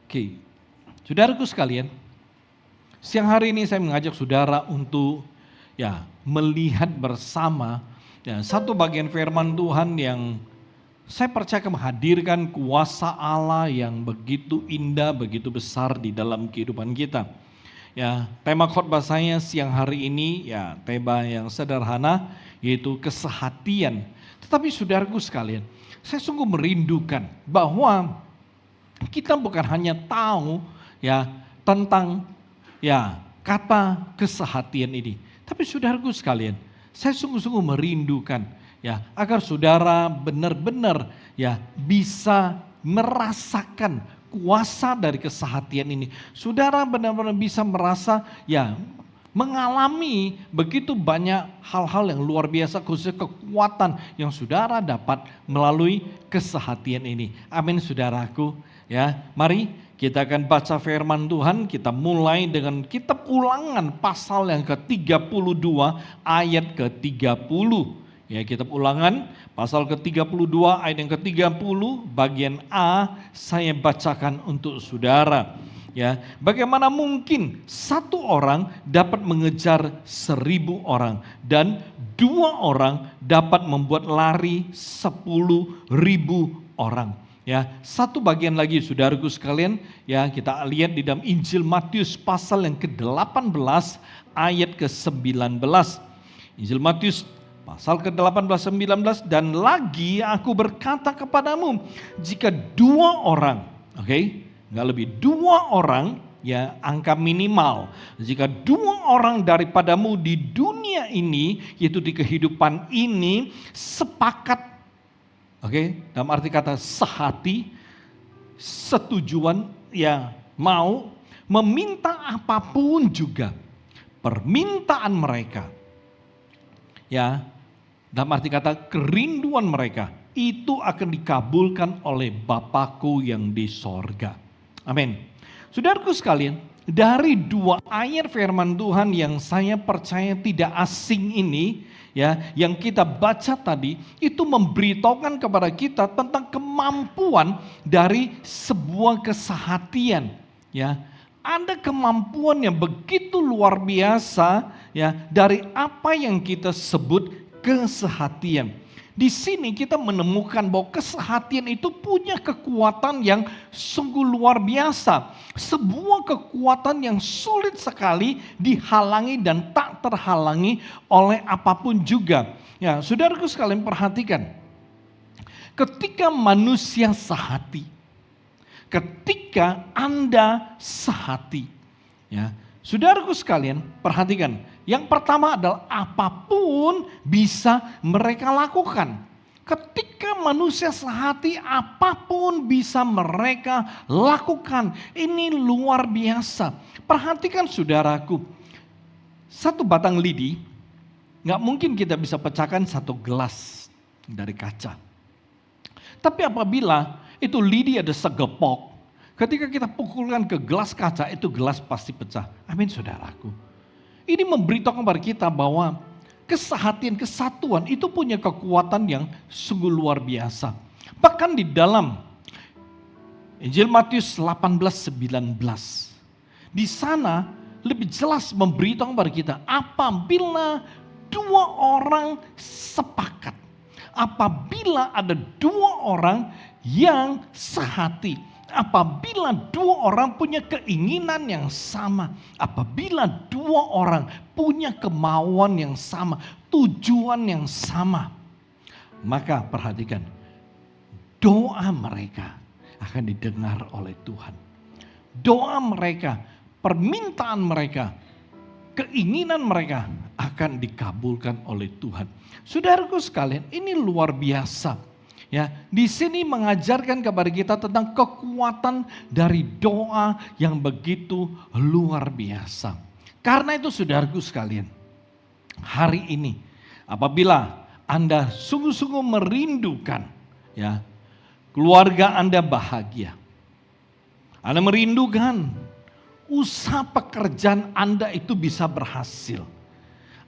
Oke, saudaraku sekalian, siang hari ini saya mengajak saudara untuk melihat bersama satu bagian firman Tuhan yang saya percaya menghadirkan kuasa Allah yang begitu indah, begitu besar di dalam kehidupan kita. Tema khotbah saya siang hari ini tema yang sederhana, yaitu kesehatian. Tetapi saudaraku sekalian, saya sungguh merindukan bahwa kita bukan hanya tahu tentang kata kesehatian ini, tapi saudaraku sekalian, saya sungguh-sungguh merindukan agar saudara benar-benar bisa merasakan kuasa dari kesehatian ini. Saudara benar-benar bisa merasa mengalami begitu banyak hal-hal yang luar biasa, khususnya kekuatan yang saudara dapat melalui kesehatian ini. Amin saudaraku. Mari kita akan baca firman Tuhan. Kita mulai dengan kitab Ulangan pasal yang ke-32 ayat ke-30. Kitab Ulangan pasal ke-32 ayat yang ke-30 bagian A saya bacakan untuk saudara. Bagaimana mungkin satu orang dapat mengejar 1.000 orang dan 2 orang dapat membuat lari 10.000 orang. Satu bagian lagi saudaraku sekalian, kita lihat di dalam Injil Matius pasal yang ke-18 ayat ke-19. Injil Matius pasal ke-18 19, dan lagi aku berkata kepadamu, jika 2 orang, enggak lebih 2 orang, angka minimal. Jika 2 orang daripadamu di dunia ini, yaitu di kehidupan ini, sepakat, dalam arti kata sehati, setujuan, mau meminta apapun juga, permintaan mereka, dalam arti kata kerinduan mereka, itu akan dikabulkan oleh Bapakku yang di sorga. Amin. Saudaraku sekalian, dari 2 ayat firman Tuhan yang saya percaya tidak asing ini, yang kita baca tadi, itu memberitahukan kepada kita tentang kemampuan dari sebuah kesehatian. Ada kemampuan yang begitu luar biasa dari apa yang kita sebut kesehatian. Di sini kita menemukan bahwa kesehatian itu punya kekuatan yang sungguh luar biasa. Sebuah kekuatan yang sulit sekali dihalangi dan tak terhalangi oleh apapun juga. Saudaraku sekalian perhatikan. Ketika manusia sehati, ketika Anda sehati, saudaraku sekalian perhatikan. Yang pertama adalah apapun bisa mereka lakukan. Ketika manusia sehati, apapun bisa mereka lakukan. Ini luar biasa. Perhatikan saudaraku, satu batang lidi, gak mungkin kita bisa pecahkan satu gelas dari kaca. Tapi apabila itu lidi ada segepok, ketika kita pukulkan ke gelas kaca, itu gelas pasti pecah. Amin saudaraku. Ini memberitahu kepada kita bahwa kesehatian, kesatuan itu punya kekuatan yang sungguh luar biasa. Bahkan di dalam Injil Matius 18:19, di sana lebih jelas memberitahu kepada kita, apabila 2 orang sepakat, apabila ada 2 orang yang sehati, apabila 2 orang punya keinginan yang sama, apabila 2 orang punya kemauan yang sama, tujuan yang sama, maka perhatikan, doa mereka akan didengar oleh Tuhan. Doa mereka, permintaan mereka, keinginan mereka akan dikabulkan oleh Tuhan. Saudaraku sekalian, ini luar biasa. Di sini mengajarkan kepada kita tentang kekuatan dari doa yang begitu luar biasa. Karena itu saudaraku sekalian, hari ini apabila Anda sungguh-sungguh merindukan keluarga Anda bahagia, Anda merindukan usaha pekerjaan Anda itu bisa berhasil,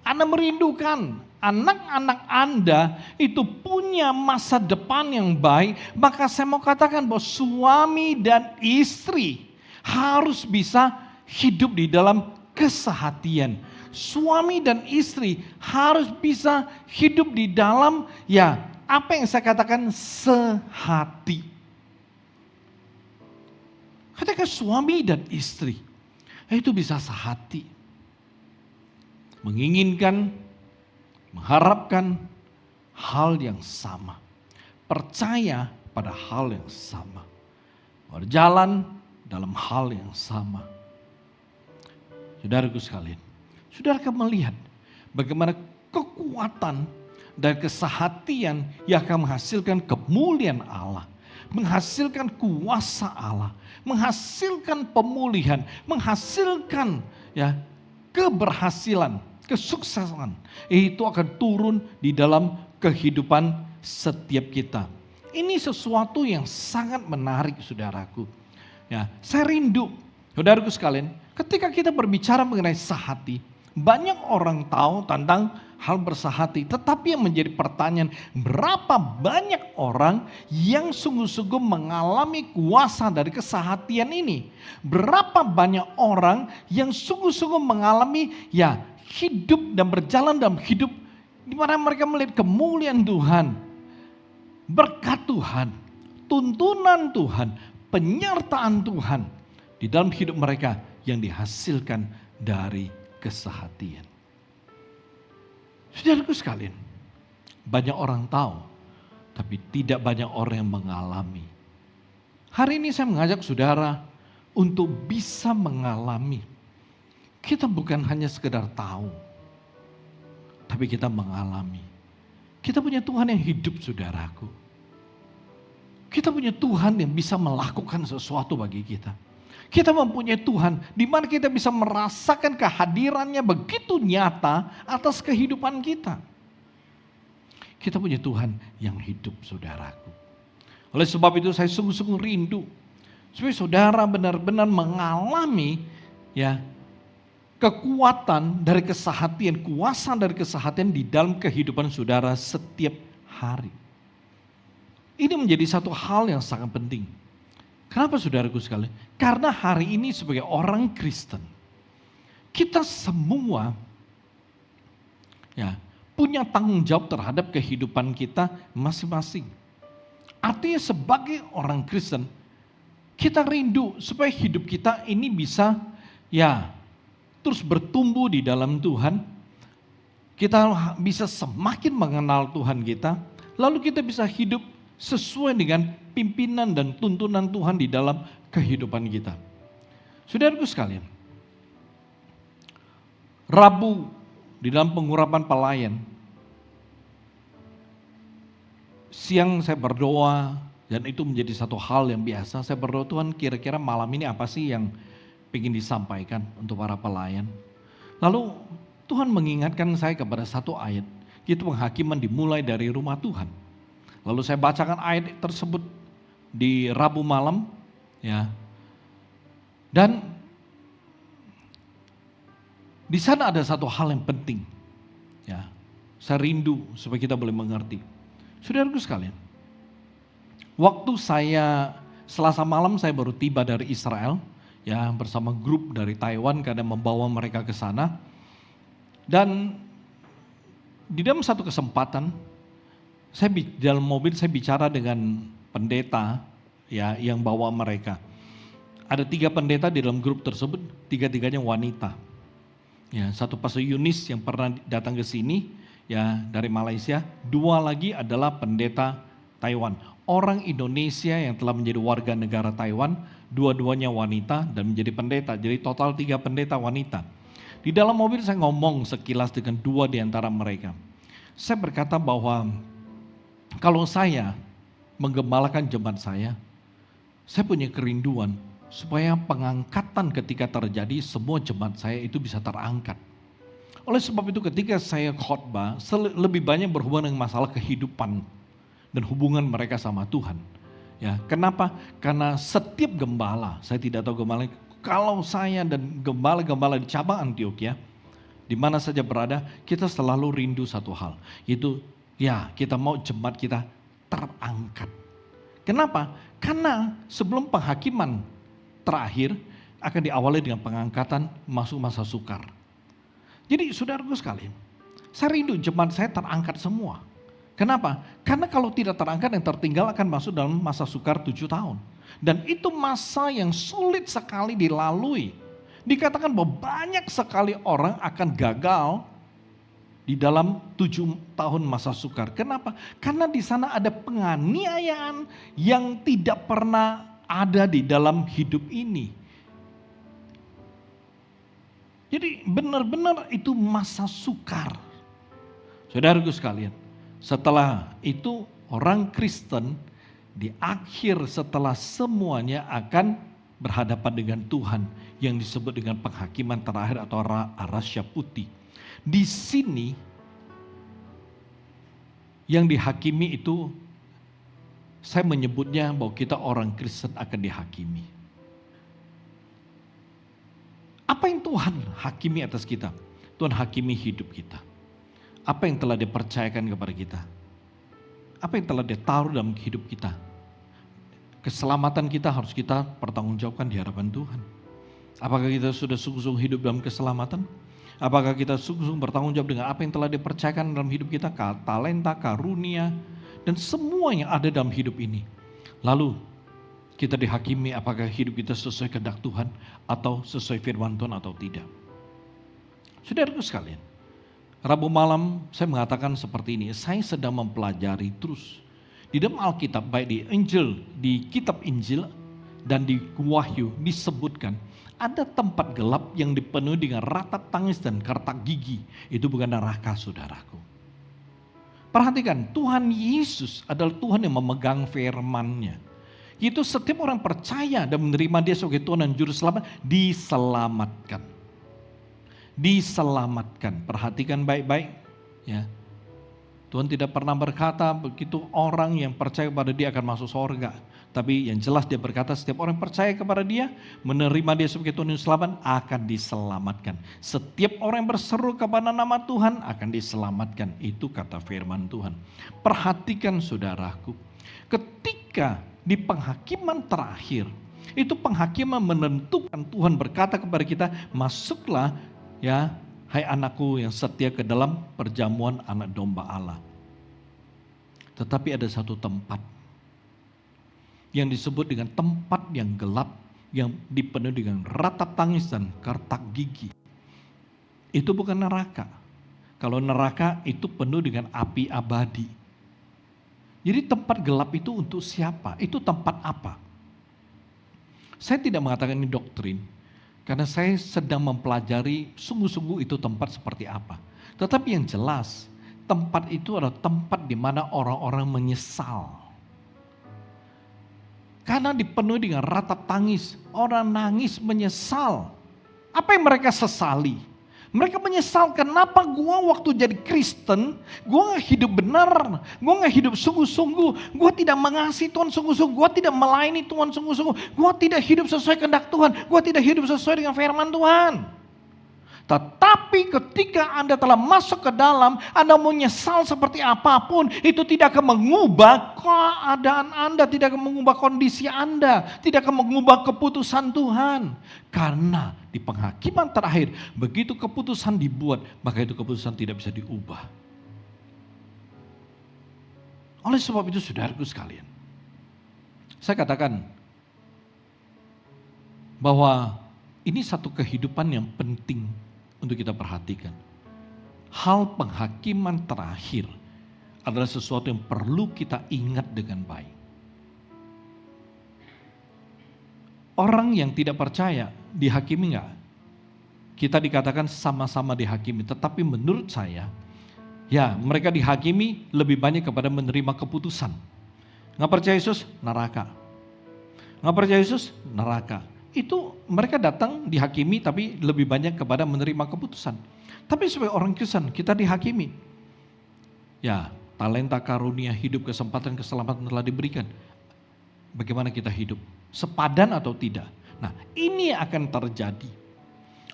Anda merindukan anak-anak Anda itu punya masa depan yang baik, maka saya mau katakan bahwa suami dan istri harus bisa hidup di dalam kesehatian. Suami dan istri harus bisa hidup di dalam apa yang saya katakan sehati. Ketika suami dan istri itu bisa sehati, menginginkan, mengharapkan hal yang sama, percaya pada hal yang sama, berjalan dalam hal yang sama. Saudaraku sekalian, saudara akan melihat bagaimana kekuatan dan kesehatian yang akan menghasilkan kemuliaan Allah, menghasilkan kuasa Allah, menghasilkan pemulihan, menghasilkan keberhasilan, kesuksesan. Itu akan turun di dalam kehidupan setiap kita. Ini sesuatu yang sangat menarik, saudaraku. Saya rindu, saudaraku sekalian, ketika kita berbicara mengenai sehati, banyak orang tahu tentang hal bersehati. Tetapi yang menjadi pertanyaan, berapa banyak orang yang sungguh-sungguh mengalami kuasa dari kesehatian ini? Berapa banyak orang yang sungguh-sungguh mengalami hidup dan berjalan dalam hidup di mana mereka melihat kemuliaan Tuhan, berkat Tuhan, tuntunan Tuhan, penyertaan Tuhan di dalam hidup mereka yang dihasilkan dari kesehatian. Saudaraku sekalian, banyak orang tahu, tapi tidak banyak orang yang mengalami. Hari ini saya mengajak saudara untuk bisa mengalami. Kita bukan hanya sekedar tahu, tapi kita mengalami. Kita punya Tuhan yang hidup, saudaraku. Kita punya Tuhan yang bisa melakukan sesuatu bagi kita. Kita mempunyai Tuhan di mana kita bisa merasakan kehadirannya begitu nyata atas kehidupan kita. Kita punya Tuhan yang hidup, saudaraku. Oleh sebab itu saya sungguh-sungguh rindu supaya saudara benar-benar mengalami kekuatan dari kesehatian, kuasa dari kesehatian di dalam kehidupan saudara setiap hari. Ini menjadi satu hal yang sangat penting. Kenapa, saudaraku sekalian? Karena hari ini sebagai orang Kristen, kita semua punya tanggung jawab terhadap kehidupan kita masing-masing. Artinya sebagai orang Kristen, kita rindu supaya hidup kita ini bisa terus bertumbuh di dalam Tuhan. Kita bisa semakin mengenal Tuhan kita, lalu kita bisa hidup sesuai dengan pimpinan dan tuntunan Tuhan di dalam kehidupan kita. Saudaraku sekalian, Rabu di dalam pengurapan pelayan, siang saya berdoa dan itu menjadi satu hal yang biasa. Saya berdoa, Tuhan kira-kira malam ini apa sih yang ingin disampaikan untuk para pelayan. Lalu Tuhan mengingatkan saya kepada satu ayat, yaitu penghakiman dimulai dari rumah Tuhan. Lalu saya bacakan ayat tersebut di Rabu malam, dan di sana ada satu hal yang penting, saya rindu supaya kita boleh mengerti. Saudaraku sekalian, waktu saya Selasa malam saya baru tiba dari Israel, bersama grup dari Taiwan karena membawa mereka ke sana, dan di dalam satu kesempatan di dalam mobil saya bicara dengan pendeta yang bawa mereka. Ada 3 pendeta di dalam grup tersebut, 3-tiganya wanita. Satu Pastor Yunis yang pernah datang ke sini dari Malaysia, 2 lagi adalah pendeta Taiwan. Orang Indonesia yang telah menjadi warga negara Taiwan, 2-duanya wanita dan menjadi pendeta. Jadi total 3 pendeta wanita. Di dalam mobil saya ngomong sekilas dengan 2 di antara mereka. Saya berkata bahwa kalau saya menggembalakan jemaat saya punya kerinduan supaya pengangkatan ketika terjadi semua jemaat saya itu bisa terangkat. Oleh sebab itu ketika saya khotbah lebih banyak berhubungan dengan masalah kehidupan dan hubungan mereka sama Tuhan. Kenapa? Karena setiap gembala, saya tidak tahu gembala, kalau saya dan gembala-gembala di cabang Antioquia, di mana saja berada, kita selalu rindu satu hal, yaitu kita mau jemaat kita terangkat. Kenapa? Karena sebelum penghakiman terakhir, akan diawali dengan pengangkatan masuk masa sukar. Jadi saudaraku sekalian, saya rindu jemaat saya terangkat semua. Kenapa? Karena kalau tidak terangkat yang tertinggal akan masuk dalam masa sukar 7 tahun. Dan itu masa yang sulit sekali dilalui. Dikatakan bahwa banyak sekali orang akan gagal di dalam 7 tahun masa sukar. Kenapa? Karena di sana ada penganiayaan yang tidak pernah ada di dalam hidup ini. Jadi benar-benar itu masa sukar. Saudaraku sekalian, setelah itu orang Kristen di akhir setelah semuanya akan berhadapan dengan Tuhan yang disebut dengan penghakiman terakhir atau arasya putih. Di sini yang dihakimi itu saya menyebutnya bahwa kita orang Kristen akan dihakimi. Apa yang Tuhan hakimi atas kita? Tuhan hakimi hidup kita. Apa yang telah dipercayakan kepada kita? Apa yang telah ditaruh dalam hidup kita? Keselamatan kita harus kita pertanggungjawabkan di hadapan Tuhan. Apakah kita sudah sungguh-sungguh hidup dalam keselamatan? Apakah kita sungguh-sungguh bertanggung jawab dengan apa yang telah dipercayakan dalam hidup kita? Talenta, karunia, dan semua yang ada dalam hidup ini. Lalu kita dihakimi apakah hidup kita sesuai kehendak Tuhan atau sesuai firman Tuhan atau tidak. Saudaraku sekalian, Rabu malam saya mengatakan seperti ini, saya sedang mempelajari terus. Di dalam Alkitab, baik di Injil, di kitab Injil dan di Wahyu disebutkan ada tempat gelap yang dipenuhi dengan ratap tangis dan kertak gigi. Itu bukan neraka, saudaraku. Perhatikan, Tuhan Yesus adalah Tuhan yang memegang firman-Nya. Itu setiap orang percaya dan menerima Dia sebagai Tuhan dan Juru Selamat diselamatkan. Diselamatkan. Perhatikan baik-baik, ya. Tuhan tidak pernah berkata begitu orang yang percaya kepada Dia akan masuk surga. Tapi yang jelas Dia berkata setiap orang percaya kepada Dia, menerima Dia sebagai Tuhan dan Selamat akan diselamatkan. Setiap orang yang berseru kepada nama Tuhan akan diselamatkan. Itu kata firman Tuhan. Perhatikan saudaraku, ketika di penghakiman terakhir, itu penghakiman menentukan Tuhan berkata kepada kita, masuklah ya, hai anakku yang setia ke dalam perjamuan anak domba Allah. Tetapi ada satu tempat yang disebut dengan tempat yang gelap, yang dipenuhi dengan ratap tangis dan kertak gigi. Itu bukan neraka. Kalau neraka itu penuh dengan api abadi. Jadi tempat gelap itu untuk siapa? Itu tempat apa? Saya tidak mengatakan ini doktrin, karena saya sedang mempelajari sungguh-sungguh itu tempat seperti apa. Tetapi yang jelas, tempat itu adalah tempat di mana orang-orang menyesal. Karena dipenuhi dengan ratap tangis, orang nangis menyesal. Apa yang mereka sesali? Mereka menyesal kenapa gua waktu jadi Kristen, gua gak hidup benar, gua gak hidup sungguh-sungguh, gua tidak mengasihi Tuhan sungguh-sungguh, gua tidak melayani Tuhan sungguh-sungguh, gua tidak hidup sesuai kehendak Tuhan, gua tidak hidup sesuai dengan firman Tuhan. Tetapi ketika Anda telah masuk ke dalam, Anda mau nyesal seperti apapun, itu tidak akan mengubah keadaan Anda, tidak akan mengubah kondisi Anda, tidak akan mengubah keputusan Tuhan. Karena di penghakiman terakhir, begitu keputusan dibuat, maka itu keputusan tidak bisa diubah. Oleh sebab itu saudaraku sekalian, saya katakan bahwa ini satu kehidupan yang penting untuk kita perhatikan. Hal penghakiman terakhir adalah sesuatu yang perlu kita ingat dengan baik. Orang yang tidak percaya dihakimi enggak? Kita dikatakan sama-sama dihakimi, tetapi menurut saya, ya mereka dihakimi lebih banyak kepada menerima keputusan. Nggak percaya Yesus, neraka. Nggak percaya Yesus, neraka. Itu mereka datang dihakimi tapi lebih banyak kepada menerima keputusan. Tapi sebagai orang Kristen kita dihakimi. Ya, talenta, karunia, hidup, kesempatan, keselamatan telah diberikan. Bagaimana kita hidup? Sepadan atau tidak? Nah, ini akan terjadi.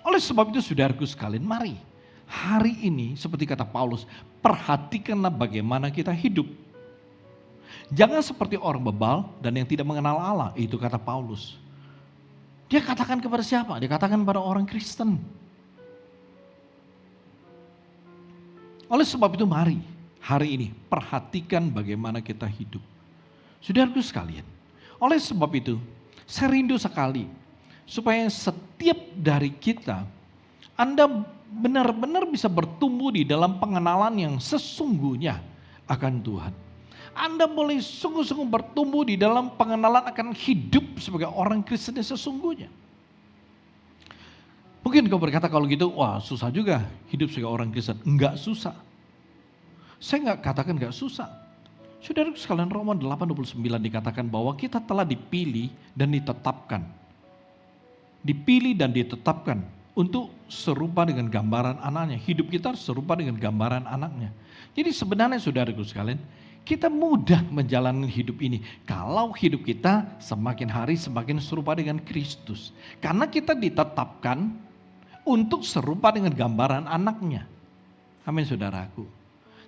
Oleh sebab itu saudaraku sekalian, mari hari ini seperti kata Paulus, perhatikanlah bagaimana kita hidup. Jangan seperti orang bebal dan yang tidak mengenal Allah, itu kata Paulus. Dia katakan kepada siapa? Dia katakan kepada orang Kristen. Oleh sebab itu mari hari ini perhatikan bagaimana kita hidup. Saudaraku sekalian, oleh sebab itu saya rindu sekali supaya setiap dari kita, Anda benar-benar bisa bertumbuh di dalam pengenalan yang sesungguhnya akan Tuhan. Anda boleh sungguh-sungguh bertumbuh di dalam pengenalan akan hidup sebagai orang Kristen yang sesungguhnya. Mungkin kau berkata kalau gitu, wah susah juga hidup sebagai orang Kristen. Enggak susah. Saya enggak katakan enggak susah. Saudara sekalian, Roma 8:29 dikatakan bahwa kita telah dipilih dan ditetapkan. Dipilih dan ditetapkan untuk serupa dengan gambaran anaknya. Hidup kita serupa dengan gambaran anaknya. Jadi sebenarnya saudaraku sekalian, kita mudah menjalani hidup ini kalau hidup kita semakin hari semakin serupa dengan Kristus. Karena kita ditetapkan untuk serupa dengan gambaran anaknya. Amin saudaraku.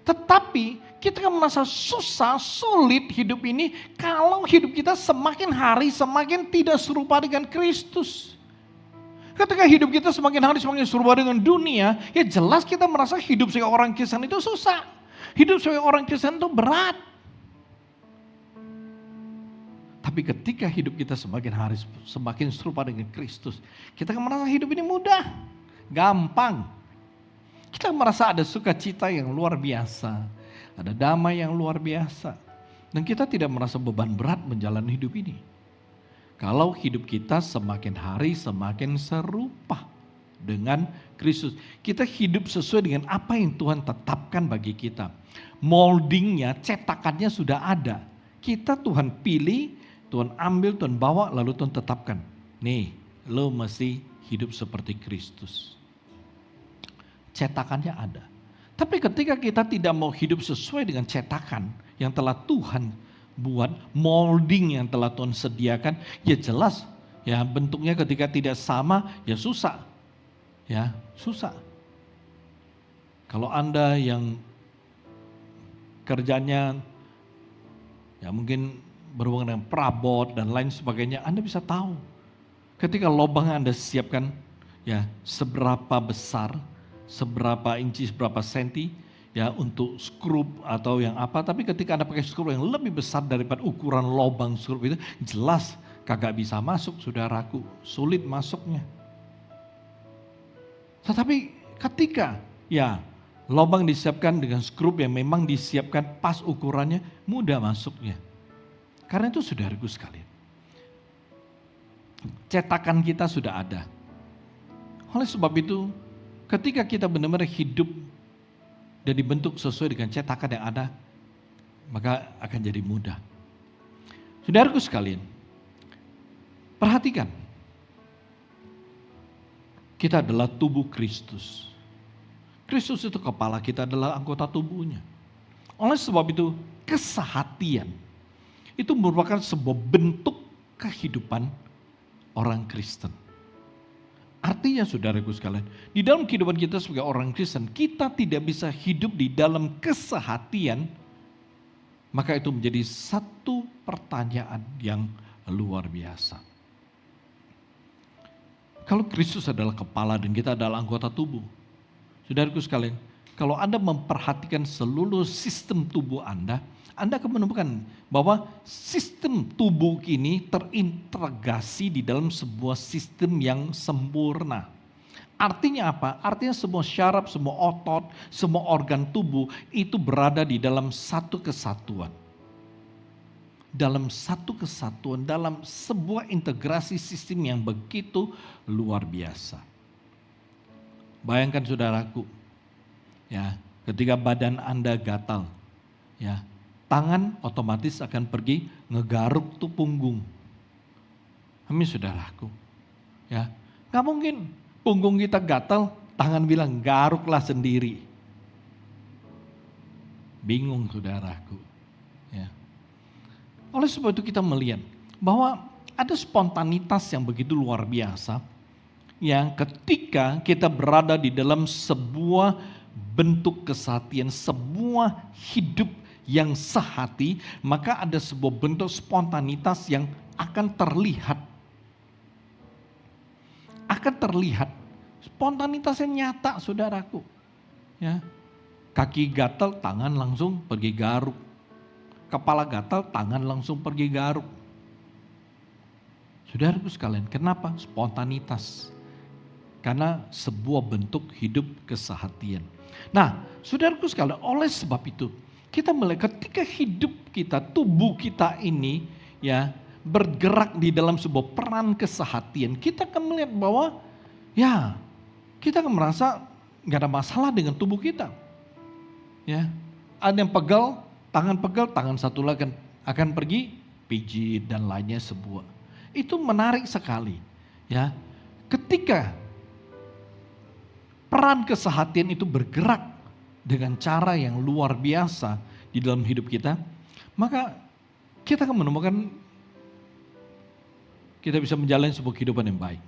Tetapi kita kan merasa susah, sulit hidup ini kalau hidup kita semakin hari semakin tidak serupa dengan Kristus. Ketika hidup kita semakin hari semakin serupa dengan dunia, ya jelas kita merasa hidup sebagai orang Kristen itu susah. Hidup sebagai orang Kristen itu berat. Tapi ketika hidup kita semakin hari semakin serupa dengan Kristus, kita akan merasa hidup ini mudah, gampang. Kita merasa ada sukacita yang luar biasa, ada damai yang luar biasa. Dan kita tidak merasa beban berat menjalani hidup ini. Kalau hidup kita semakin hari semakin serupa dengan Kristus. Kita hidup sesuai dengan apa yang Tuhan tetapkan bagi kita. Moldingnya, cetakannya sudah ada. Kita Tuhan pilih, Tuhan ambil, Tuhan bawa, lalu Tuhan tetapkan. Nih, lo mesti hidup seperti Kristus. Cetakannya ada. Tapi ketika kita tidak mau hidup sesuai dengan cetakan yang telah Tuhan buat, molding yang telah Tuhan sediakan, ya jelas ya bentuknya ketika tidak sama ya susah. Ya, susah. Kalau Anda yang kerjanya ya mungkin berhubungan dengan perabot dan lain sebagainya, Anda bisa tahu ketika lubang yang Anda siapkan ya seberapa besar, seberapa inci, seberapa senti ya untuk skrup atau yang apa, tapi ketika Anda pakai skrup yang lebih besar daripada ukuran lubang skrup itu, jelas kagak bisa masuk saudaraku, sulit masuknya. Tetapi ketika ya lubang disiapkan dengan skrup yang memang disiapkan pas ukurannya, mudah masuknya. Karena itu saudaraku sekalian, cetakan kita sudah ada. Oleh sebab itu, ketika kita benar-benar hidup dan dibentuk sesuai dengan cetakan yang ada, maka akan jadi mudah. Saudaraku sekalian, perhatikan. Kita adalah tubuh Kristus. Kristus itu kepala, kita adalah anggota tubuhnya. Oleh sebab itu, kesehatian itu merupakan sebuah bentuk kehidupan orang Kristen. Artinya saudaraku sekalian, di dalam kehidupan kita sebagai orang Kristen, kita tidak bisa hidup di dalam kesehatian, maka itu menjadi satu pertanyaan yang luar biasa. Kalau Kristus adalah kepala dan kita adalah anggota tubuh, saudaraku sekalian, kalau Anda memperhatikan seluruh sistem tubuh Anda akan menemukan bahwa sistem tubuh ini terintegrasi di dalam sebuah sistem yang sempurna. Artinya apa? Artinya semua syaraf, semua otot, semua organ tubuh itu berada di dalam satu kesatuan. Dalam satu kesatuan, dalam sebuah integrasi sistem yang begitu luar biasa. Bayangkan saudaraku, ya, ketika badan Anda gatal, ya, tangan otomatis akan pergi ngegaruk tuh punggung. Amin saudaraku. Ya, nggak mungkin punggung kita gatal, tangan bilang garuklah sendiri. Bingung saudaraku. Ya. Oleh sebab itu kita melihat bahwa ada spontanitas yang begitu luar biasa yang ketika kita berada di dalam sebuah bentuk kesehatian, sebuah hidup yang sehati, maka ada sebuah bentuk spontanitas yang akan terlihat. akan terlihat spontanitasnya nyata, saudaraku. Ya, kaki gatal, tangan langsung pergi garuk. Kepala gatal, tangan langsung pergi garuk. Saudaraku sekalian, kenapa? Spontanitas. Karena sebuah bentuk hidup kesehatian. Nah, saudaraku sekalian, oleh sebab itu kita melihat ketika hidup kita, tubuh kita ini ya bergerak di dalam sebuah peran kesehatian, kita akan melihat bahwa ya kita akan merasa nggak ada masalah dengan tubuh kita. Ya, ada yang pegal, tangan satu lagi akan pergi pijit dan lainnya sebuah. Itu menarik sekali. Ya, ketika peran kesehatian itu bergerak dengan cara yang luar biasa di dalam hidup kita, maka kita akan menemukan kita bisa menjalani sebuah kehidupan yang baik.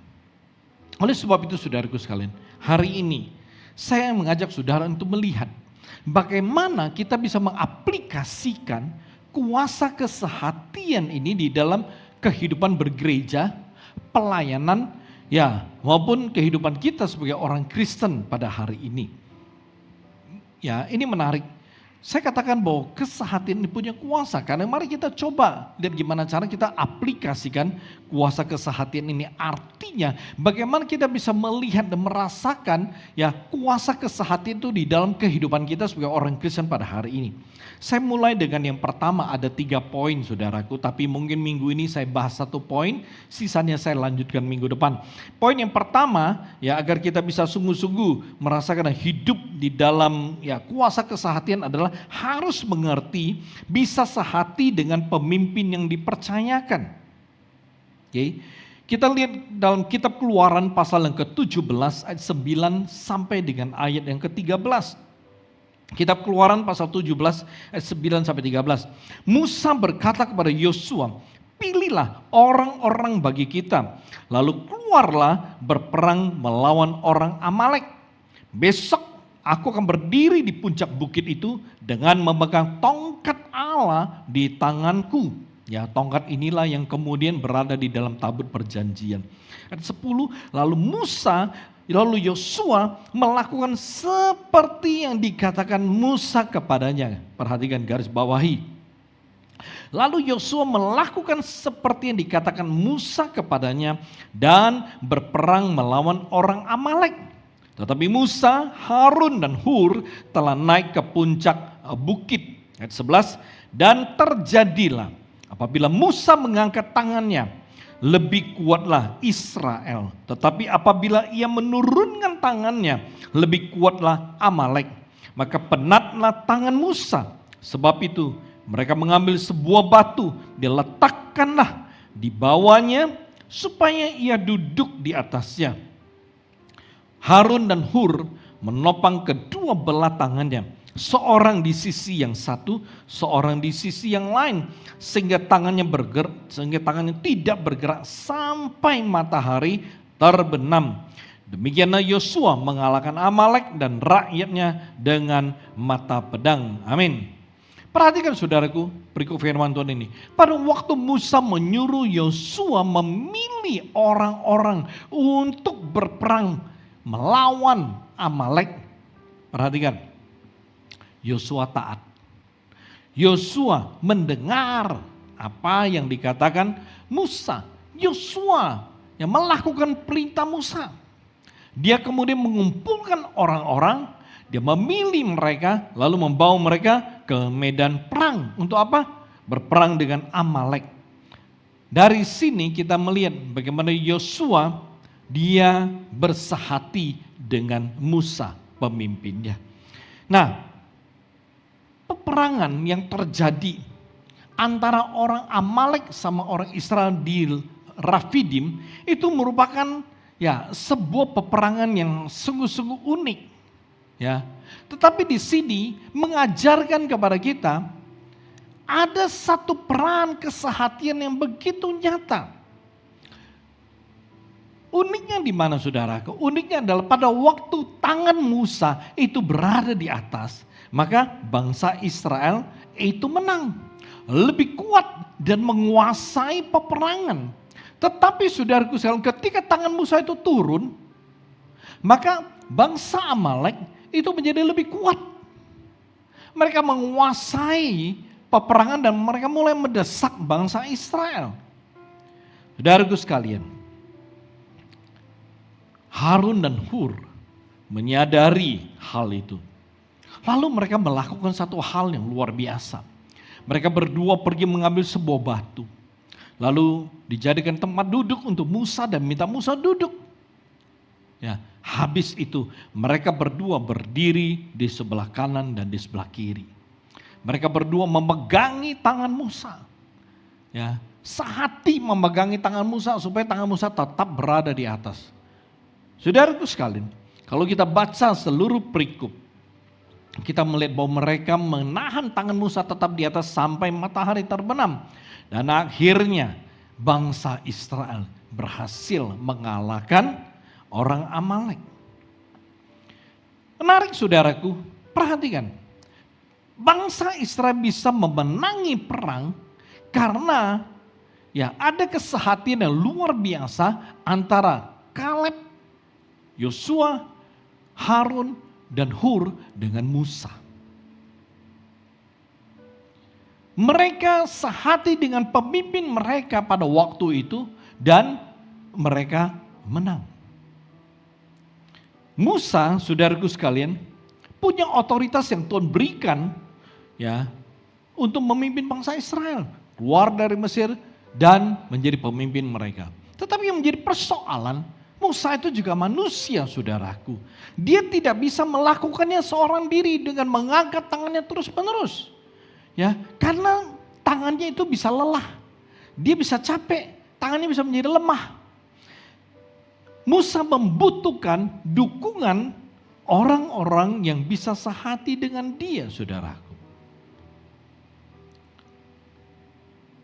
Oleh sebab itu saudaraku sekalian, hari ini saya mengajak saudara untuk melihat bagaimana kita bisa mengaplikasikan kuasa kesehatian ini di dalam kehidupan bergereja, pelayanan, ya, maupun kehidupan kita sebagai orang Kristen pada hari ini. Ya, ini menarik. Saya katakan bahwa kesehatan ini punya kuasa, karena mari kita coba lihat gimana cara kita aplikasikan kuasa kesehatan ini. Artinya bagaimana kita bisa melihat dan merasakan ya kuasa kesehatan itu di dalam kehidupan kita sebagai orang Kristen pada hari ini. Saya mulai dengan yang pertama, ada 3 poin saudaraku, tapi mungkin minggu ini saya bahas 1 poin, sisanya saya lanjutkan minggu depan. Poin yang pertama ya, agar kita bisa sungguh-sungguh merasakan hidup di dalam ya kuasa kesehatan adalah harus mengerti, bisa sehati dengan pemimpin yang dipercayakan. Oke. Kita lihat dalam kitab Keluaran pasal yang ke-17 ayat 9 sampai dengan ayat yang ke-13. Kitab Keluaran pasal 17 ayat 9 sampai 13. Musa berkata kepada Yosua, pilihlah orang-orang bagi kita, lalu keluarlah berperang melawan orang Amalek. Besok aku akan berdiri di puncak bukit itu dengan memegang tongkat Allah di tanganku. Ya, tongkat inilah yang kemudian berada di dalam tabut perjanjian. Ayat 10, lalu Yosua melakukan seperti yang dikatakan Musa kepadanya. Perhatikan, garis bawahi. Lalu Yosua melakukan seperti yang dikatakan Musa kepadanya dan berperang melawan orang Amalek. Tetapi Musa, Harun dan Hur telah naik ke puncak bukit. Ayat 11, dan terjadilah apabila Musa mengangkat tangannya, lebih kuatlah Israel. Tetapi apabila ia menurunkan tangannya, lebih kuatlah Amalek. Maka penatlah tangan Musa. Sebab itu mereka mengambil sebuah batu, diletakkanlah di bawahnya supaya ia duduk di atasnya. Harun dan Hur menopang kedua belah tangannya, seorang di sisi yang satu, seorang di sisi yang lain, sehingga tangannya tidak bergerak sampai matahari terbenam. Demikianlah Yosua mengalahkan Amalek dan rakyatnya dengan mata pedang. Amin. Perhatikan saudaraku, berikut firman Tuhan ini. Pada waktu Musa menyuruh Yosua memilih orang-orang untuk berperang melawan Amalek, perhatikan, Yosua taat. Yosua mendengar apa yang dikatakan Musa. Yosua yang melakukan perintah Musa. Dia kemudian mengumpulkan orang-orang, dia memilih mereka, lalu membawa mereka ke medan perang. Untuk apa? Berperang dengan Amalek. Dari sini kita melihat bagaimana Yosua dia bersehati dengan Musa pemimpinnya. Nah, peperangan yang terjadi antara orang Amalek sama orang Israel di Rafidim itu merupakan ya sebuah peperangan yang sungguh-sungguh unik. Ya, tetapi di sini mengajarkan kepada kita ada satu peran kesehatian yang begitu nyata. Uniknya di mana saudara? Uniknya adalah pada waktu tangan Musa itu berada di atas, maka bangsa Israel itu menang. Lebih kuat dan menguasai peperangan. Tetapi saudaraku sekalian, ketika tangan Musa itu turun, maka bangsa Amalek itu menjadi lebih kuat. Mereka menguasai peperangan dan mereka mulai mendesak bangsa Israel. Saudaraku sekalian, Harun dan Hur menyadari hal itu. Lalu mereka melakukan satu hal yang luar biasa. Mereka berdua pergi mengambil sebuah batu. Lalu dijadikan tempat duduk untuk Musa dan minta Musa duduk. Ya, habis itu mereka berdua berdiri di sebelah kanan dan di sebelah kiri. Mereka berdua memegangi tangan Musa. Ya, sehati memegangi tangan Musa supaya tangan Musa tetap berada di atas. Saudaraku sekalian, kalau kita baca seluruh perikop, kita melihat bahwa mereka menahan tangan Musa tetap di atas sampai matahari terbenam. Dan akhirnya bangsa Israel berhasil mengalahkan orang Amalek. Menarik saudaraku, perhatikan. Bangsa Israel bisa memenangi perang karena ya ada kesehatian yang luar biasa antara Kaleb, Yosua, Harun, dan Hur dengan Musa. Mereka sehati dengan pemimpin mereka pada waktu itu dan mereka menang. Musa, saudaraku sekalian, punya otoritas yang Tuhan berikan ya untuk memimpin bangsa Israel keluar dari Mesir dan menjadi pemimpin mereka. Tetapi yang menjadi persoalan, Musa itu juga manusia, saudaraku. Dia tidak bisa melakukannya seorang diri dengan mengangkat tangannya terus-menerus. Ya, karena tangannya itu bisa lelah. Dia bisa capek, tangannya bisa menjadi lemah. Musa membutuhkan dukungan orang-orang yang bisa sehati dengan dia, saudaraku.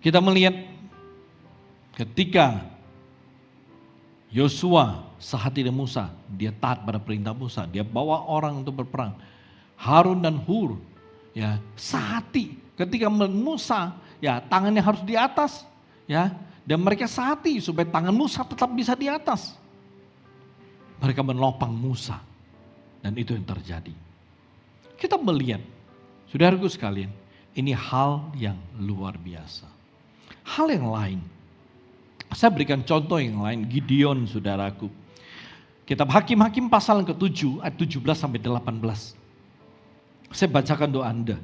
Kita melihat ketika Yosua sehati dengan Musa, dia taat pada perintah Musa, dia bawa orang untuk berperang. Harun dan Hur ya sehati ketika Musa ya tangannya harus di atas ya, dan mereka sehati supaya tangan Musa tetap bisa di atas. Mereka menopang Musa dan itu yang terjadi. Kita melihat, saudaraku sekalian, ini hal yang luar biasa. Hal yang lain, saya berikan contoh yang lain, Gideon, saudaraku. Kitab Hakim-Hakim pasal yang ke-7 ayat 17 sampai 18. Saya bacakan doa Anda.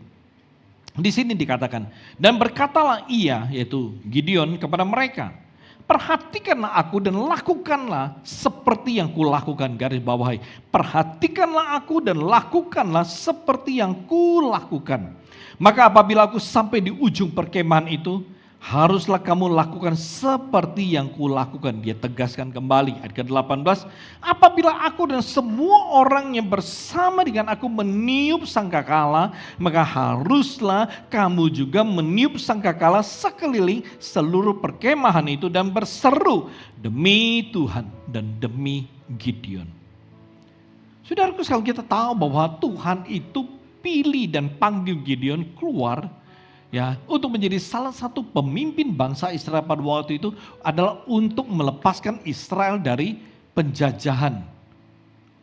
Di sini dikatakan, dan berkatalah ia, yaitu Gideon, kepada mereka, perhatikanlah aku dan lakukanlah seperti yang kulakukan. Garis bawahi, perhatikanlah aku dan lakukanlah seperti yang kulakukan. Maka apabila aku sampai di ujung perkemahan itu, haruslah kamu lakukan seperti yang kulakukan. Dia tegaskan kembali ayat ke-18. Apabila aku dan semua orang yang bersama dengan aku meniup sangkakala, maka haruslah kamu juga meniup sangkakala sekeliling seluruh perkemahan itu dan berseru demi Tuhan dan demi Gideon. Saudaraku sekalian, kita tahu bahwa Tuhan itu pilih dan panggil Gideon keluar ya, untuk menjadi salah satu pemimpin bangsa Israel pada waktu itu adalah untuk melepaskan Israel dari penjajahan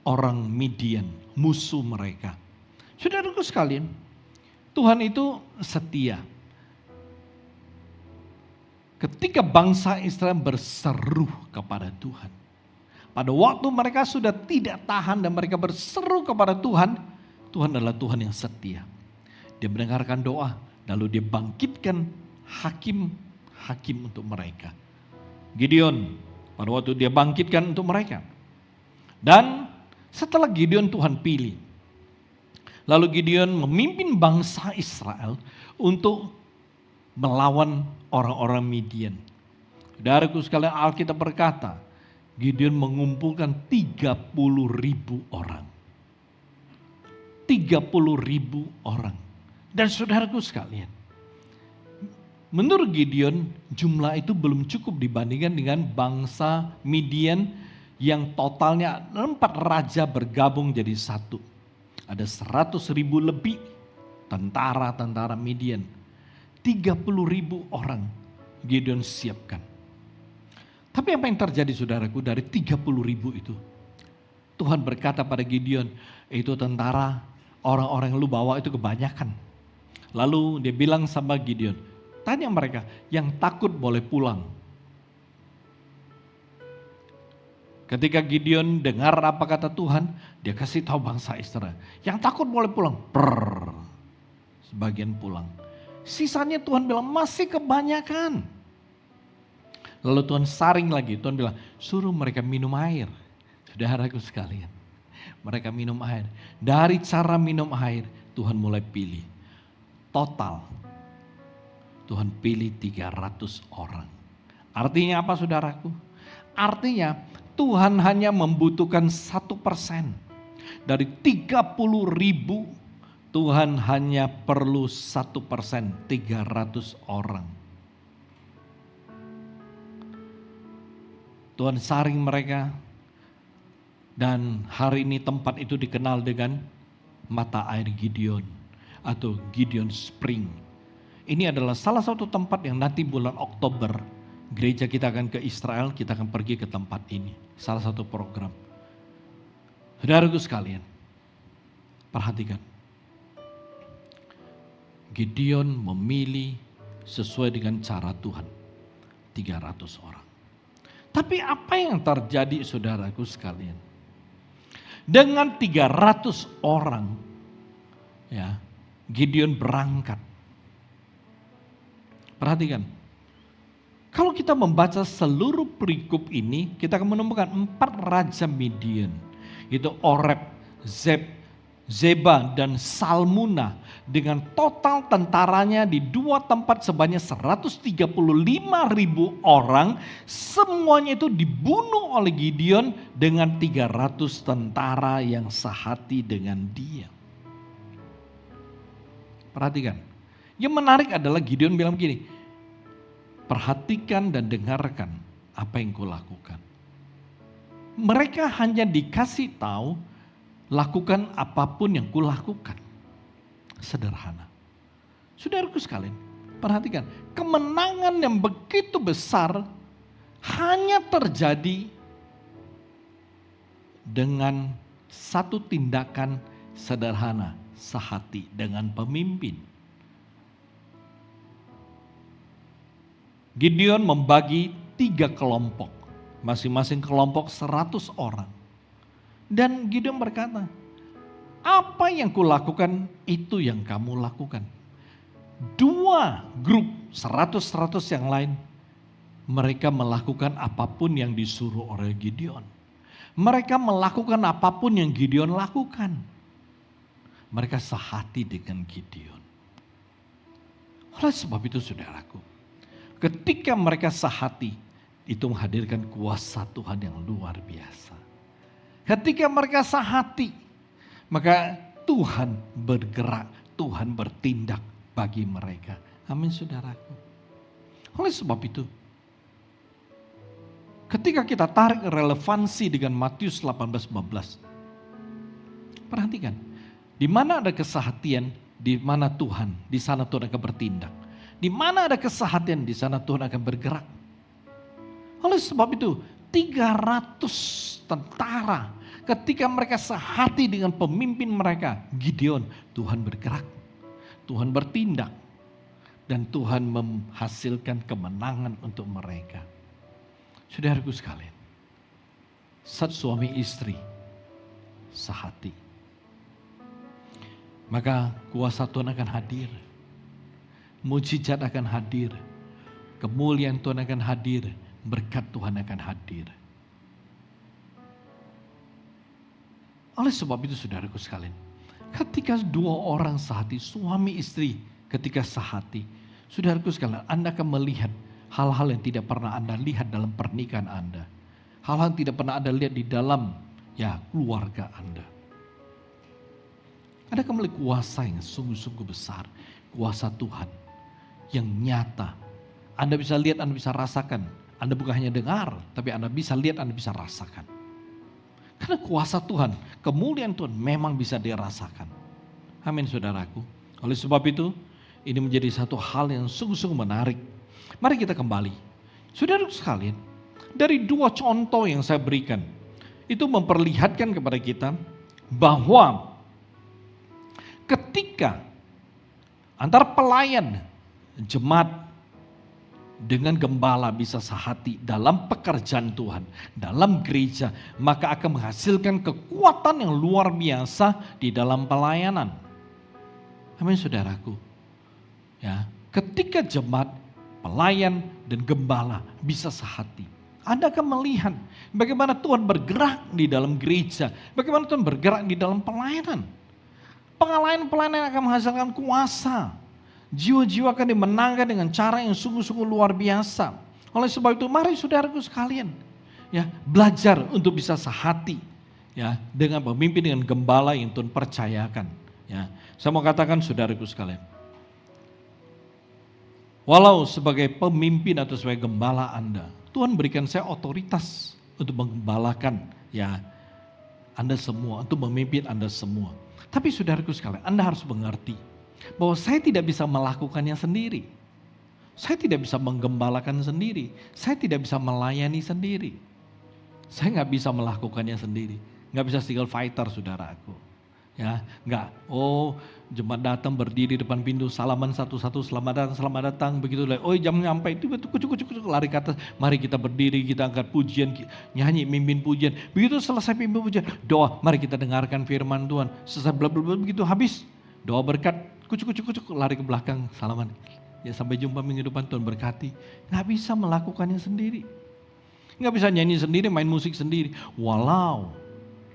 orang Midian, musuh mereka. Saudaraku sekalian, Tuhan itu setia. Ketika bangsa Israel berseru kepada Tuhan, pada waktu mereka sudah tidak tahan dan mereka berseru kepada Tuhan, Tuhan adalah Tuhan yang setia. Dia mendengarkan doa. Lalu dia bangkitkan hakim-hakim untuk mereka. Gideon, pada waktu dia bangkitkan untuk mereka. Dan setelah Gideon Tuhan pilih. Lalu Gideon memimpin bangsa Israel untuk melawan orang-orang Midian. Saudaraku sekalian, Alkitab berkata, Gideon mengumpulkan 30.000 orang. 30.000 orang. Dan saudaraku sekalian, menurut Gideon jumlah itu belum cukup dibandingkan dengan bangsa Midian yang totalnya 4 raja bergabung jadi satu. Ada 100.000 lebih tentara-tentara Midian. 30.000 orang Gideon siapkan. Tapi apa yang terjadi saudaraku dari 30.000 itu? Tuhan berkata pada Gideon, itu tentara, orang-orang yang lu bawa itu kebanyakan. Lalu dia bilang sama Gideon, tanya mereka, yang takut boleh pulang. Ketika Gideon dengar apa kata Tuhan, dia kasih tahu bangsa Israel, yang takut boleh pulang. Sebagian pulang. Sisanya Tuhan bilang masih kebanyakan. Lalu Tuhan saring lagi, Tuhan bilang suruh mereka minum air. Saudaraku sekalian, mereka minum air. Dari cara minum air, Tuhan mulai pilih. Total, Tuhan pilih 300 orang. Artinya apa saudaraku? Artinya Tuhan hanya membutuhkan 1%. Dari 30.000, Tuhan hanya perlu 1%, 300 orang. Tuhan saring mereka, dan hari ini tempat itu dikenal dengan mata air Gideon atau Gideon Spring. Ini adalah salah satu tempat yang nanti bulan Oktober gereja kita akan ke Israel, kita akan pergi ke tempat ini. Salah satu program. Saudaraku sekalian, perhatikan. Gideon memilih sesuai dengan cara Tuhan. 300 orang. Tapi apa yang terjadi saudaraku sekalian? Dengan 300 orang, ya, Gideon berangkat. Perhatikan. Kalau kita membaca seluruh perikop ini, kita akan menemukan 4 raja Midian. Itu Oreb, Zeba, dan Salmuna. Dengan total tentaranya di 2 tempat sebanyak 135.000 orang. Semuanya itu dibunuh oleh Gideon dengan 300 tentara yang sehati dengan dia. Perhatikan. Yang menarik adalah Gideon bilang begini, perhatikan dan dengarkan apa yang kulakukan. Mereka hanya dikasih tahu, lakukan apapun yang kulakukan. Sederhana. Saudaraku sekalian, perhatikan. Kemenangan yang begitu besar hanya terjadi dengan satu tindakan sederhana, sehati dengan pemimpin. Gideon membagi 3 kelompok. Masing-masing kelompok 100 orang. Dan Gideon berkata, apa yang kulakukan itu yang kamu lakukan. 2 grup 100 yang lain, mereka melakukan apapun yang disuruh oleh Gideon. Mereka melakukan apapun yang Gideon lakukan. Mereka sehati dengan Gideon. Oleh sebab itu saudaraku, ketika mereka sehati, itu menghadirkan kuasa Tuhan yang luar biasa. Ketika mereka sehati, maka Tuhan bergerak, Tuhan bertindak bagi mereka. Amin saudaraku. Oleh sebab itu, ketika kita tarik relevansi dengan Matius 18:15, perhatikan, di mana ada kesehatian, di mana Tuhan, di sana Tuhan akan bertindak. Di mana ada kesehatian, di sana Tuhan akan bergerak. Oleh sebab itu, 300 tentara, ketika mereka sehati dengan pemimpin mereka, Gideon, Tuhan bergerak, Tuhan bertindak, dan Tuhan menghasilkan kemenangan untuk mereka. Saudaraku sekalian, saat suami istri sehati, maka kuasa Tuhan akan hadir. Mujizat akan hadir, kemuliaan Tuhan akan hadir, berkat Tuhan akan hadir. Oleh sebab itu saudaraku sekalian, ketika 2 orang sehati, suami istri ketika sehati, saudaraku sekalian, Anda akan melihat hal-hal yang tidak pernah Anda lihat dalam pernikahan Anda. Hal-hal yang tidak pernah Anda lihat di dalam keluarga Anda. Anda akan melihat kuasa yang sungguh-sungguh besar, kuasa Tuhan yang nyata. Anda bisa lihat, Anda bisa rasakan. Anda bukan hanya dengar, tapi Anda bisa lihat, Anda bisa rasakan. Karena kuasa Tuhan, kemuliaan Tuhan memang bisa dirasakan. Amin saudaraku. Oleh sebab itu, ini menjadi satu hal yang sungguh-sungguh menarik. Mari kita kembali. Saudara sekalian, Dari dua contoh yang saya berikan, itu memperlihatkan kepada kita bahwa ketika antara pelayan, jemaat dengan gembala bisa sehati dalam pekerjaan Tuhan, dalam gereja, maka akan menghasilkan kekuatan yang luar biasa di dalam pelayanan. Amin saudaraku. Ya, ketika jemaat, pelayan dan gembala bisa sehati, Anda akan melihat bagaimana Tuhan bergerak di dalam gereja, bagaimana Tuhan bergerak di dalam pelayanan. Pelayanan akan menghasilkan kuasa. Jiwa-jiwa akan dimenangkan dengan cara yang sungguh-sungguh luar biasa. Oleh sebab itu mari saudaraku sekalian, ya, belajar untuk bisa sehati, ya, dengan pemimpin, dengan gembala yang Tuhan percayakan. Ya, saya mau katakan saudaraku sekalian, walau sebagai pemimpin atau sebagai gembala Anda, Tuhan berikan saya otoritas untuk menggembalakan, ya, Anda semua, untuk memimpin Anda semua. Tapi saudaraku sekalian, Anda harus mengerti bahwa saya tidak bisa melakukannya sendiri. Saya tidak bisa menggembalakan sendiri. Saya tidak bisa melayani sendiri. Saya nggak bisa melakukannya sendiri. Nggak bisa single fighter saudaraku. Ya, nggak. Oh, jemaat datang berdiri depan pintu, salaman satu-satu, selamat datang, begitu. Oh, jam nyampe itu betul, kucuk, lari ke atas. Mari kita berdiri, kita angkat pujian, nyanyi, mimpin pujian. Begitu selesai mimpin pujian, doa. Mari kita dengarkan firman Tuhan. Selesai bla bla bla, begitu habis. Doa berkat, kucuk, lari ke belakang, salaman. Ya, sampai jumpa minggu depan, Tuhan berkati. Nggak bisa melakukannya sendiri. Nggak bisa nyanyi sendiri, main musik sendiri. Walau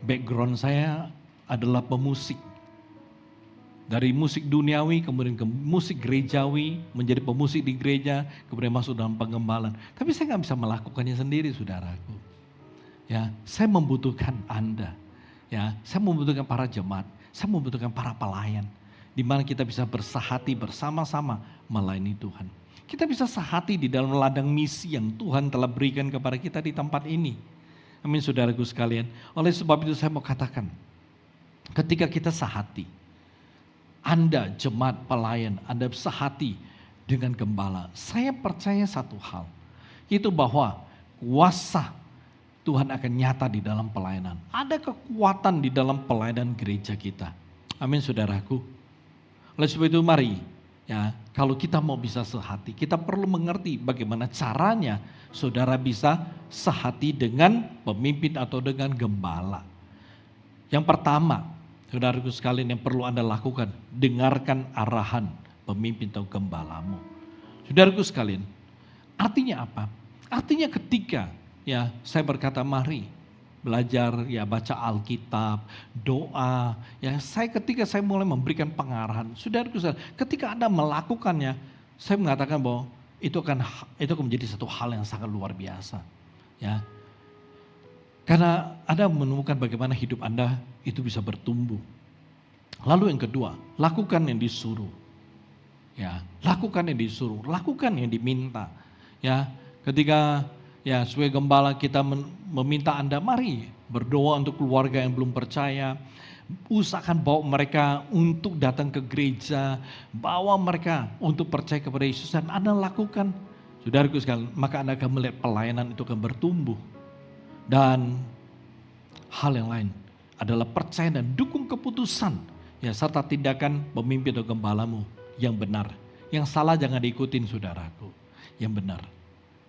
background saya adalah pemusik. Dari musik duniawi, kemudian ke musik gerejawi, menjadi pemusik di gereja, kemudian masuk dalam pengembalaan. Tapi saya nggak bisa melakukannya sendiri, saudaraku. Ya, saya membutuhkan Anda. Ya, saya membutuhkan para jemaat, saya membutuhkan para pelayan, di mana kita bisa bersahati bersama-sama melayani Tuhan. Kita bisa sehati di dalam ladang misi yang Tuhan telah berikan kepada kita di tempat ini. Amin saudaraku sekalian. Oleh sebab itu saya mau katakan, ketika kita sehati, Anda jemaat pelayan, Anda sehati dengan gembala, saya percaya satu hal, yaitu bahwa kuasa Tuhan akan nyata di dalam pelayanan. Ada kekuatan di dalam pelayanan gereja kita. Amin saudaraku. Oleh sebab itu mari, ya, kalau kita mau bisa sehati, kita perlu mengerti bagaimana caranya saudara bisa sehati dengan pemimpin atau dengan gembala. Yang pertama, saudaraku sekalian, yang perlu Anda lakukan, dengarkan arahan pemimpin atau gembalamu. Saudaraku sekalian, artinya apa? Artinya ketika, ya, saya berkata mari belajar, ya, baca Alkitab, doa, ya, ketika saya mulai memberikan pengarahan, saudaraku sekalian, ketika Anda melakukannya, saya mengatakan bahwa itu akan menjadi satu hal yang sangat luar biasa, ya. Karena Anda menemukan bagaimana hidup Anda itu bisa bertumbuh. Lalu yang kedua, lakukan yang disuruh. Ya, lakukan yang disuruh, lakukan yang diminta. Ya, ketika, ya, sebagai gembala kita meminta Anda, mari berdoa untuk keluarga yang belum percaya. Usahakan bawa mereka untuk datang ke gereja, bawa mereka untuk percaya kepada Yesus, dan Anda lakukan, saudaraku sekalian, maka Anda akan melihat pelayanan itu akan bertumbuh. Dan hal yang lain adalah percaya dan dukung keputusan, ya, serta tindakan pemimpin atau gembalamu yang benar. Yang salah jangan diikutin saudaraku, yang benar.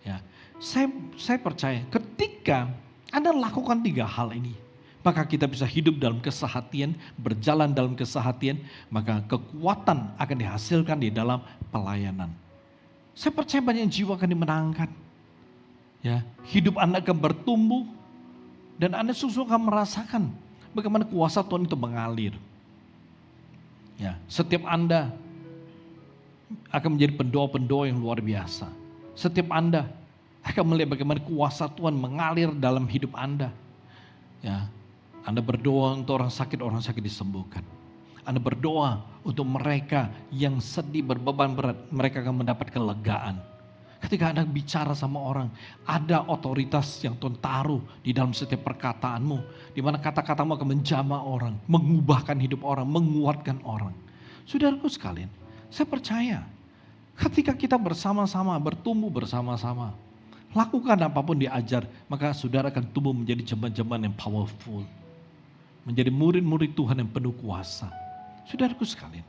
Ya, saya percaya ketika Anda lakukan 3 hal ini, maka kita bisa hidup dalam kesehatian, berjalan dalam kesehatian, maka kekuatan akan dihasilkan di dalam pelayanan. Saya percaya banyak jiwa akan dimenangkan. Ya, hidup Anda akan bertumbuh dan Anda sungguh akan merasakan bagaimana kuasa Tuhan itu mengalir. Ya, setiap Anda akan menjadi pendoa-pendoa yang luar biasa. Setiap Anda akan melihat bagaimana kuasa Tuhan mengalir dalam hidup Anda. Ya, Anda berdoa untuk orang sakit disembuhkan. Anda berdoa untuk mereka yang sedih, berbeban berat, mereka akan mendapat kelegaan. Ketika Anda bicara sama orang, ada otoritas yang Tuhan taruh di dalam setiap perkataanmu, di mana kata-katamu akan menjamah orang, mengubahkan hidup orang, menguatkan orang. Saudaraku sekalian, saya percaya ketika kita bersama-sama, bertumbuh bersama-sama, Lakukan apapun diajar, maka saudara akan tumbuh menjadi jemaat-jemaat yang powerful. Menjadi murid-murid Tuhan yang penuh kuasa. Saudaraku sekalian,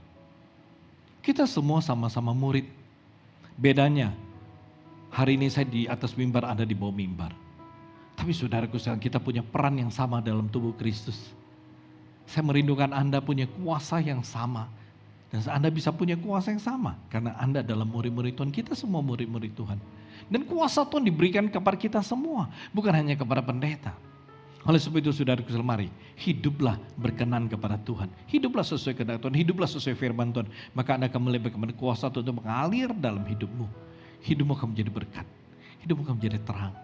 kita semua sama-sama murid. Bedanya, hari ini saya di atas mimbar, Anda di bawah mimbar. Tapi saudaraku sekalian, kita punya peran yang sama dalam tubuh Kristus. Saya merindukan Anda punya kuasa yang sama. Dan Anda bisa punya kuasa yang sama. Karena Anda adalah murid-murid Tuhan. Kita semua murid-murid Tuhan. Dan kuasa Tuhan diberikan kepada kita semua. Bukan hanya kepada pendeta. Oleh sebab itu saudaraku sekalian, mari hiduplah berkenan kepada Tuhan. Hiduplah sesuai kehendak Tuhan. Hiduplah sesuai firman Tuhan. Maka Anda akan melihat bagaimana kuasa Tuhan untuk mengalir dalam hidupmu. Hidupmu akan menjadi berkat. Hidupmu akan menjadi terang.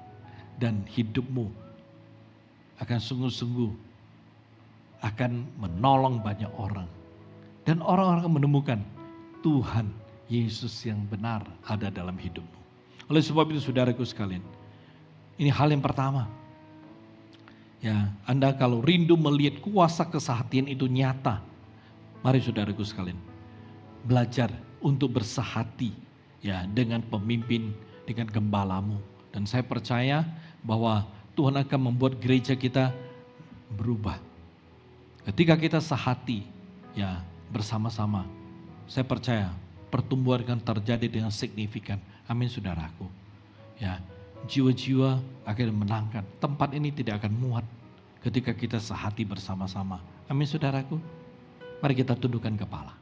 Dan hidupmu akan sungguh-sungguh akan menolong banyak orang. Dan orang-orang akan menemukan Tuhan Yesus yang benar ada dalam hidupmu. Oleh sebab itu saudaraku sekalian, ini hal yang pertama. Ya, Anda kalau rindu melihat kuasa kesehatian itu nyata, mari saudaraku sekalian, belajar untuk bersehati ya dengan pemimpin, dengan gembalamu. Dan saya percaya bahwa Tuhan akan membuat gereja kita berubah. Ketika kita sehati, ya bersama-sama, saya percaya pertumbuhan akan terjadi dengan signifikan. Amin saudaraku. Ya, jiwa-jiwa akan menangkan. Tempat ini tidak akan muat ketika kita sehati bersama-sama. Amin saudaraku. Mari kita tundukkan kepala.